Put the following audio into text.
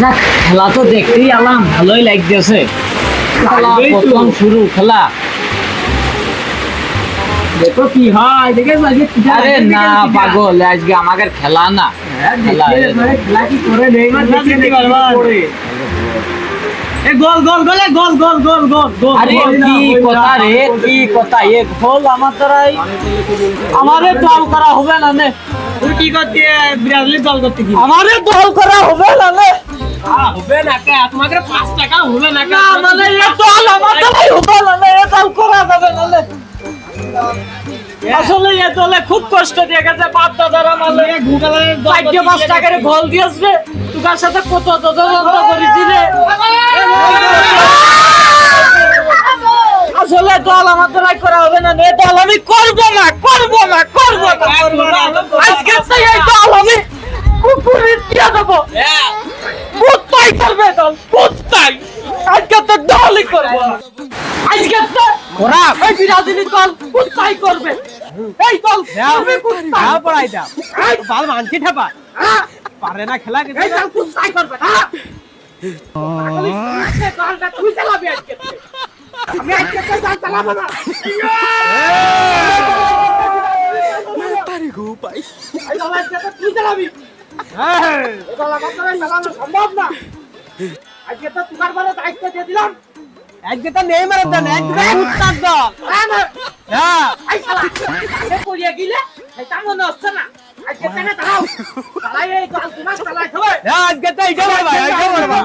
যাক, খেলা তো দেখতেই আলাম, ভালোই লাগতেছে। খেলা প্রথম শুরু খেলা। দেখো কি হয়, দেখে আরে না পাগল, আজকে আমাদের খেলা না। খেলা খেলা কি করে নেইমার দেখতে পারবা এ গোল গোল গোল এ গোল গোল গোল গোল গোল আরে কি কথা রে, কি কথা? এ গোল আমার দ্বারাই আমাদের দল করা হবে না নে। তুই কি করতে ব্রাজিলের দল করতে কি আমাদের দল করা হবে না নে। হবে না কা তোমাকে 5 টাকা হবে না কা না মানে এ দল আমার দ্বারাই হবে না নে, এ দল করা যাবে না নে। আসলে এ দলে খুব কষ্ট দিয়ে গেছে, বাপ দাদারা মালে গুগলের 5 টাকার গোল দিয়েছে। তোর সাথে কত তদন্ত করেছি রে। আসলে দল আমার দ্বারাই করা হবে না নে, দল আমি করবো না করবো না করবো না করবো না। আজকে থেকে এই দল আমি কুকুরে দিয়ে দেবো। কুত্তাই করবে দল, কুত্তাই। আজকে তো দলই করবো না। আজকে তো ওরা এই বিরাদিনী দল কুত্তাই করবে। এই দল করবে কুত্তাই। পড়াই দাও বাল মানছি ঠাপা পারে না খেলা এই দল কুত্তাই করবে না। দলটা তুই চালাবি আজকে। আমি আজকে তো দল চালাবো না। পারে গো পাই এই দল আজকে তো তুই চালাবি। এই দল আমার দ্বারা চালানো সম্ভব না। আজকে তো তোমার বড় দায়িত্ব দিয়ে দিলাম। আজকে তো নেইমারের দল আজকে উত্তর দল হ্যাঁ এই শালা এ পড়িয়ে গিলে এটা মনে হচ্ছে না। আজকে থেকে দাও চালাই, এই দল তোমার চালাই হবে। আজকে তো এইটা মারবা এইটা মারবা